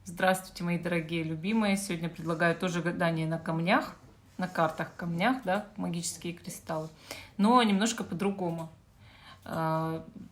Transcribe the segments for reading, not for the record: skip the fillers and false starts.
Здравствуйте, мои дорогие любимые. Сегодня предлагаю тоже гадание на камнях, на картах камнях, да, магические кристаллы, но немножко по-другому.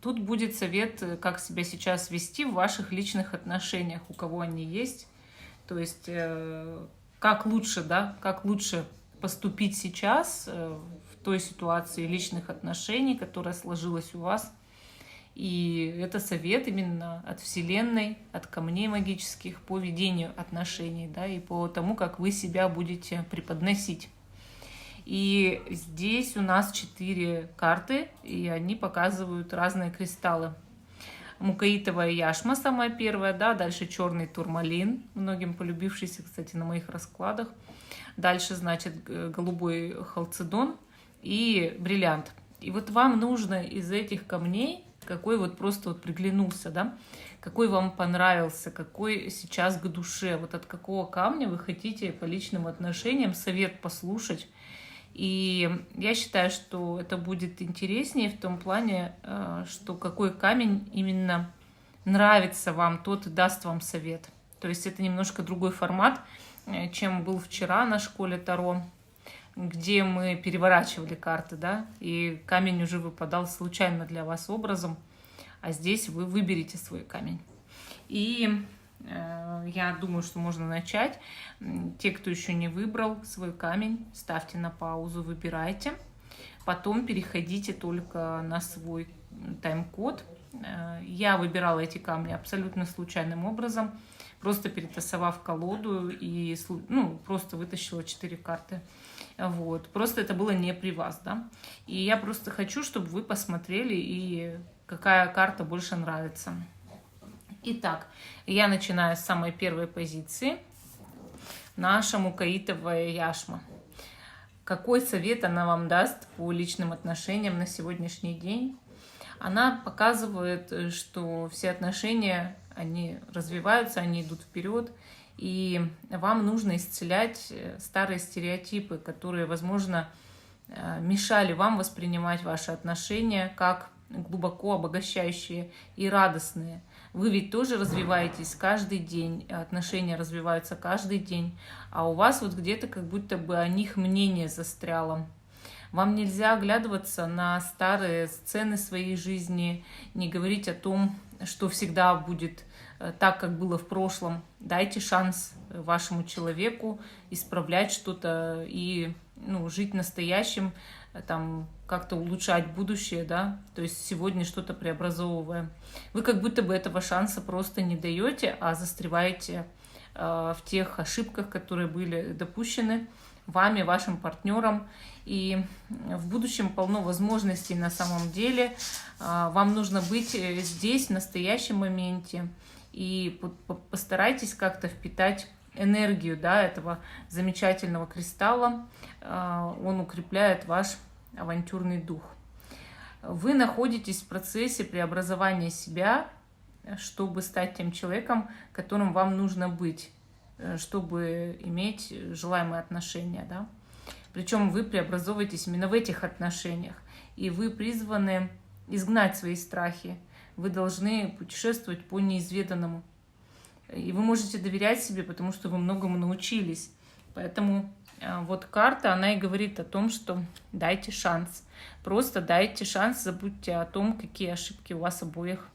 Тут будет совет, как себя сейчас вести в ваших личных отношениях, у кого они есть. То есть, как лучше, да, как лучше поступить сейчас в той ситуации личных отношений, которая сложилась у вас. И это совет именно от Вселенной, от камней магических по ведению отношений, да, и по тому, как вы себя будете преподносить. И здесь у нас 4 карты, и они показывают разные кристаллы. Мукаитовая яшма самая первая, да, дальше черный турмалин, многим полюбившийся, кстати, на моих раскладах. Дальше, значит, голубой халцедон и бриллиант. И вот вам нужно из этих камней, какой вот просто вот приглянулся, да, какой вам понравился, какой сейчас к душе, вот от какого камня вы хотите по личным отношениям совет послушать. И я считаю, что это будет интереснее в том плане, что какой камень именно нравится вам, тот и даст вам совет. То есть это немножко другой формат, чем был вчера на школе Таро, где мы переворачивали карты, да, и камень уже выпадал случайно для вас образом, а здесь вы выберете свой камень. И я думаю, что можно начать. Те, кто еще не выбрал свой камень, ставьте на паузу, выбирайте. Потом переходите только на свой тайм-код. Я выбирала эти камни абсолютно случайным образом, просто перетасовав колоду и просто вытащила 4 карты. Вот. Просто это было не при вас, да. И я просто хочу, чтобы вы посмотрели, и какая карта больше нравится. Итак, я начинаю с самой первой позиции. Наша мукаитовая яшма. Какой совет она вам даст по личным отношениям на сегодняшний день? Она показывает, что все отношения, они развиваются, они идут вперед, и вам нужно исцелять старые стереотипы, которые, возможно, мешали вам воспринимать ваши отношения как глубоко обогащающие и радостные. Вы ведь тоже развиваетесь каждый день, отношения развиваются каждый день, а у вас вот где-то как будто бы о них мнение застряло. Вам нельзя оглядываться на старые сцены своей жизни, не говорить о том, что всегда будет так, как было в прошлом. Дайте шанс вашему человеку исправлять что-то и жить настоящим, там, как-то улучшать будущее, да, то есть сегодня что-то преобразовывая. Вы как будто бы этого шанса просто не даете, а застреваете в тех ошибках, которые были допущены вами, вашим партнером. И в будущем полно возможностей на самом деле. Вам нужно быть здесь, в настоящем моменте. И постарайтесь как-то впитать энергию, да, этого замечательного кристалла. Он укрепляет ваш авантюрный дух. Вы находитесь в процессе преобразования себя, чтобы стать тем человеком, которым вам нужно быть, чтобы иметь желаемые отношения, да. Причем вы преобразовываетесь именно в этих отношениях, и вы призваны изгнать свои страхи. Вы должны путешествовать по неизведанному. И вы можете доверять себе, потому что вы многому научились. Поэтому вот карта, она и говорит о том, что дайте шанс. Просто дайте шанс, забудьте о том, какие ошибки у вас обоих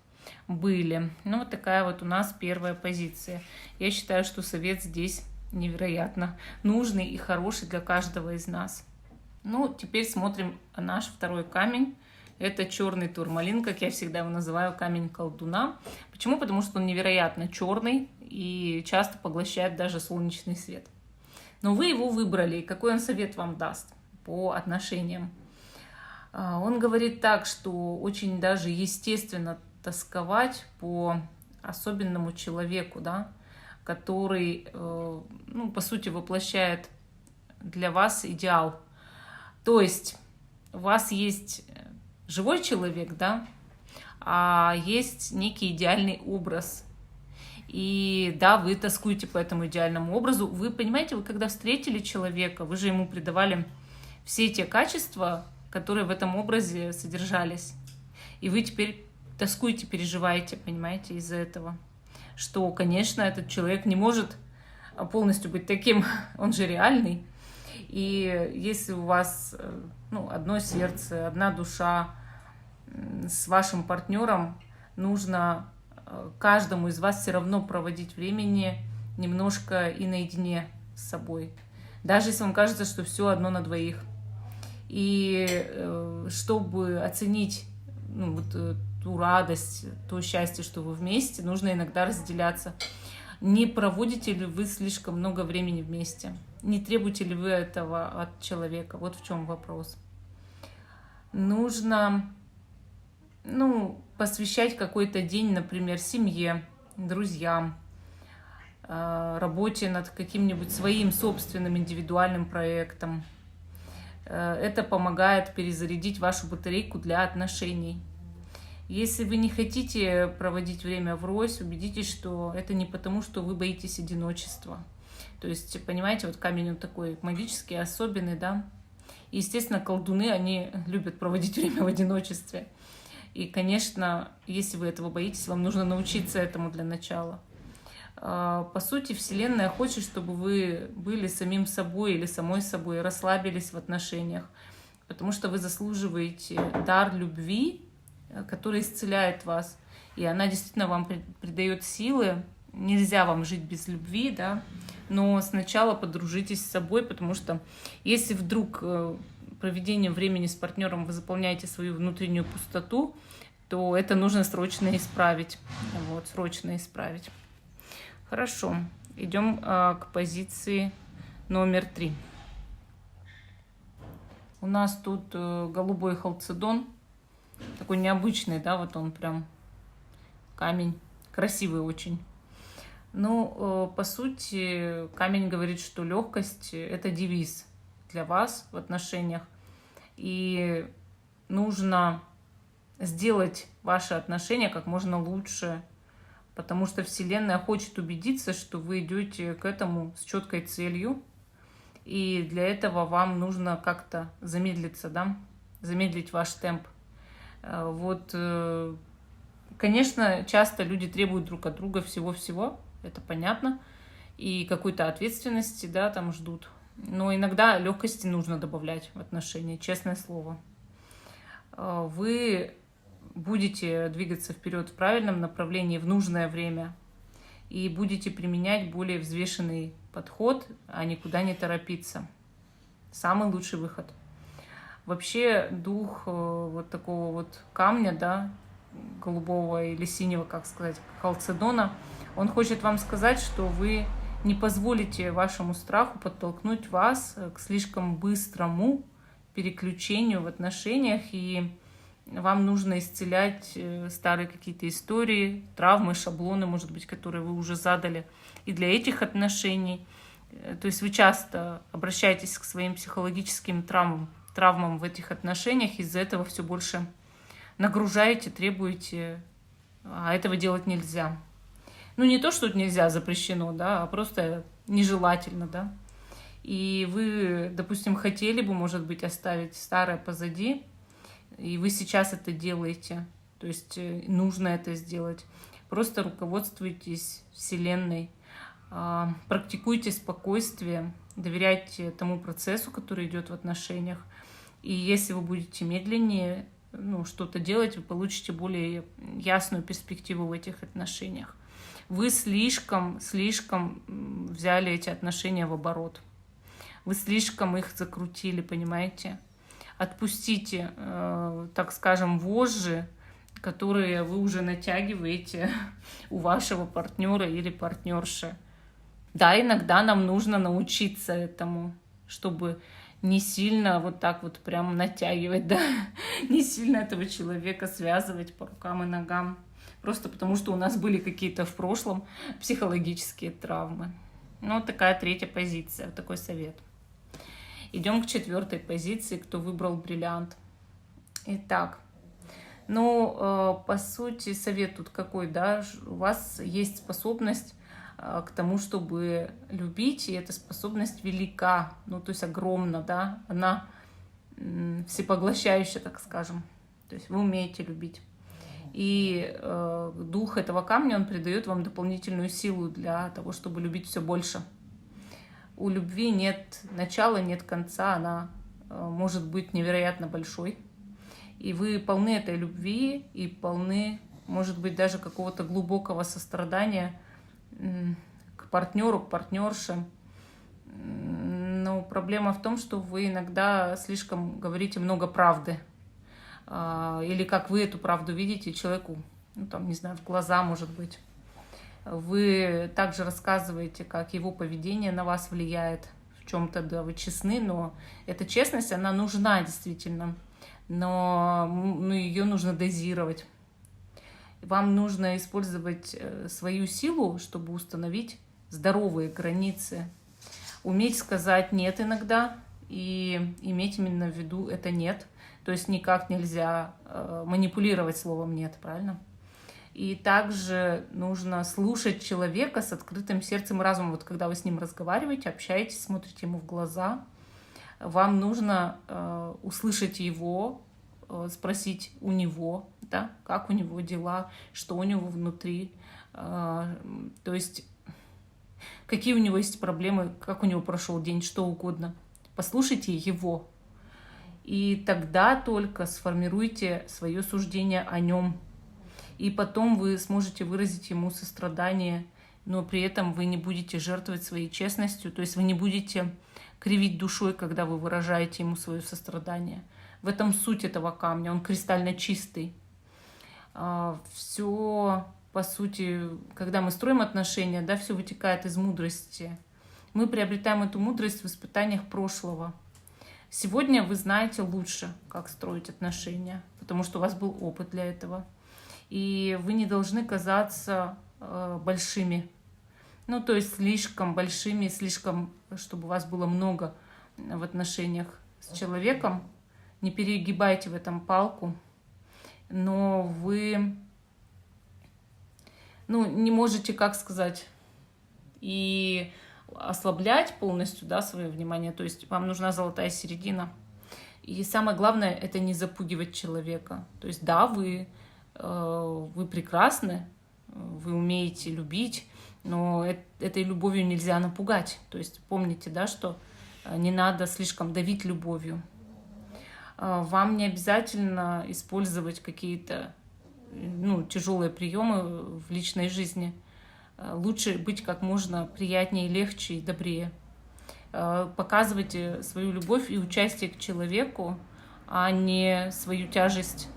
были. Вот такая вот у нас первая позиция. Я считаю, что совет здесь невероятно нужный и хороший для каждого из нас. Теперь смотрим наш второй камень. Это черный турмалин, как я всегда его называю, камень колдуна. Почему? Потому что он невероятно черный и часто поглощает даже солнечный свет. Но вы его выбрали, и какой он совет вам даст по отношениям? Он говорит так, что очень даже естественно тосковать по особенному человеку, да, который, по сути, воплощает для вас идеал. То есть у вас есть живой человек, да, а есть некий идеальный образ. И да, вы тоскуете по этому идеальному образу. Вы понимаете, вы когда встретили человека, вы же ему придавали все те качества, которые в этом образе содержались. И вы теперь тоскуете, переживаете, понимаете, из-за этого. что, конечно, этот человек не может полностью быть таким, он же реальный. И если у вас ну, одно сердце, одна душа с вашим партнером, нужно каждому из вас все равно проводить времени немножко и наедине с собой. Даже если вам кажется, что все одно на двоих. И чтобы оценить ну, вот, ту радость, то счастье, что вы вместе, нужно иногда разделяться. Не проводите ли вы слишком много времени вместе? Не требуете ли вы этого от человека? Вот в чем вопрос. Нужно посвящать какой-то день, например, семье, друзьям, работе над каким-нибудь своим собственным индивидуальным проектом. Это помогает перезарядить вашу батарейку для отношений. Если вы не хотите проводить время врозь, убедитесь, что это не потому, что вы боитесь одиночества. То есть, понимаете, вот камень он такой магический, особенный, да. И, естественно, колдуны, они любят проводить время в одиночестве. И, конечно, если вы этого боитесь, вам нужно научиться этому для начала. По сути, Вселенная хочет, чтобы вы были самим собой или самой собой, расслабились в отношениях, потому что вы заслуживаете дар любви, который исцеляет вас, и она действительно вам придает силы. Нельзя вам жить без любви, да, но сначала подружитесь с собой, потому что если вдруг проведением времени с партнером вы заполняете свою внутреннюю пустоту, то это нужно срочно исправить. Вот, срочно исправить. Хорошо, идем к позиции номер 3. У нас тут голубой халцедон, такой необычный, да, вот он прям камень, красивый очень. Ну, по сути, камень говорит, что легкость – это девиз для вас в отношениях, и нужно сделать ваши отношения как можно лучше, потому что Вселенная хочет убедиться, что вы идете к этому с четкой целью, и для этого вам нужно как-то замедлиться, да, замедлить ваш темп. Вот, конечно, часто люди требуют друг от друга всего-всего, это понятно, и какой-то ответственности, да, там ждут. Но иногда легкости нужно добавлять в отношения, честное слово. Вы будете двигаться вперед в правильном направлении в нужное время и будете применять более взвешенный подход, а никуда не торопиться. Самый лучший выход. Вообще дух вот такого вот камня, да, голубого или синего, как сказать, халцедона, он хочет вам сказать, что вы не позволите вашему страху подтолкнуть вас к слишком быстрому переключению в отношениях, и вам нужно исцелять старые какие-то истории, травмы, шаблоны, может быть, которые вы уже задали. И для этих отношений, то есть вы часто обращаетесь к своим психологическим травмам в этих отношениях, из-за этого все больше нагружаете, требуете, а этого делать нельзя. Ну, не то, что это нельзя, запрещено, да, а просто нежелательно, да. И вы, допустим, хотели бы, может быть, оставить старое позади, и вы сейчас это делаете, то есть нужно это сделать. Просто руководствуйтесь Вселенной, практикуйте спокойствие, доверяйте тому процессу, который идет в отношениях. И если вы будете медленнее что-то делать, вы получите более ясную перспективу в этих отношениях. Вы слишком взяли эти отношения в оборот. Вы слишком их закрутили, понимаете? Отпустите, так скажем, вожжи, которые вы уже натягиваете у вашего партнера или партнерши. Да, иногда нам нужно научиться этому, чтобы не сильно вот так вот прям натягивать, да, не сильно этого человека связывать по рукам и ногам, просто потому что у нас были какие-то в прошлом психологические травмы. Ну, вот такая третья позиция, такой совет. Идем к четвертой позиции, кто выбрал бриллиант. Итак, по сути, совет тут какой, да, у вас есть способность к тому, чтобы любить, и эта способность велика, то есть огромна, да, она всепоглощающая, так скажем, то есть вы умеете любить. И дух этого камня, он придает вам дополнительную силу для того, чтобы любить все больше. У любви нет начала, нет конца, она может быть невероятно большой. И вы полны этой любви и полны, может быть, даже какого-то глубокого сострадания к партнеру, к партнерше. Но проблема в том, что вы иногда слишком говорите много правды. Или как вы эту правду видите человеку, ну, там, не знаю, в глаза, может быть. Вы также рассказываете, как его поведение на вас влияет. В чем-то, да, вы честны, но эта честность, она нужна действительно. Но ее нужно дозировать. Вам нужно использовать свою силу, чтобы установить здоровые границы. Уметь сказать «нет» иногда и иметь именно в виду это «нет». То есть никак нельзя манипулировать словом «нет», правильно? И также нужно слушать человека с открытым сердцем и разумом. Вот когда вы с ним разговариваете, общаетесь, смотрите ему в глаза, вам нужно услышать его, спросить у него, да, как у него дела, что у него внутри, то есть какие у него есть проблемы, как у него прошел день, что угодно. Послушайте его, и тогда только сформируйте свое суждение о нем. И потом вы сможете выразить ему сострадание, но при этом вы не будете жертвовать своей честностью, то есть вы не будете кривить душой, когда вы выражаете ему свое сострадание. В этом суть этого камня, он кристально чистый. Все, по сути, когда мы строим отношения, да, все вытекает из мудрости. Мы приобретаем эту мудрость в испытаниях прошлого. Сегодня вы знаете лучше, как строить отношения, потому что у вас был опыт для этого. И вы не должны казаться большими. Ну, то есть слишком большими, слишком, чтобы у вас было много в отношениях с человеком. Не перегибайте в этом палку. Но вы, не можете, как сказать, и ослаблять полностью, да, свое внимание. То есть вам нужна золотая середина. И самое главное, это не запугивать человека. То есть да, вы прекрасны, вы умеете любить, но этой любовью нельзя напугать. То есть помните, да, что не надо слишком давить любовью. Вам не обязательно использовать какие-то тяжелые приемы в личной жизни. Лучше быть как можно приятнее, легче и добрее. Показывайте свою любовь и участие к человеку, а не свою тяжесть.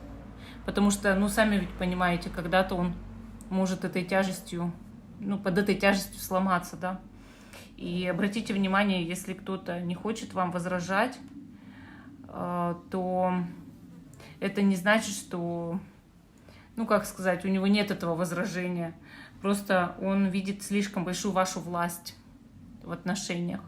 Потому что, сами ведь понимаете, когда-то он может этой тяжестью, под этой тяжестью сломаться, да. И обратите внимание, если кто-то не хочет вам возражать, то это не значит, что, у него нет этого возражения. Просто он видит слишком большую вашу власть в отношениях.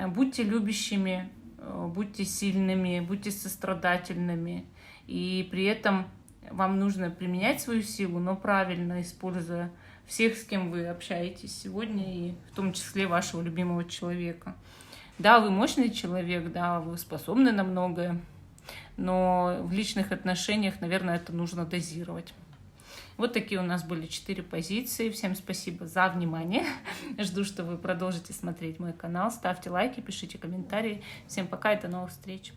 Будьте любящими, будьте сильными, будьте сострадательными. И при этом вам нужно применять свою силу, но правильно, используя всех, с кем вы общаетесь сегодня, и в том числе вашего любимого человека. Да, вы мощный человек, да, вы способны на многое, но в личных отношениях, наверное, это нужно дозировать. Вот такие у нас были 4 позиции. Всем спасибо за внимание. Жду, что вы продолжите смотреть мой канал. Ставьте лайки, пишите комментарии. Всем пока и до новых встреч.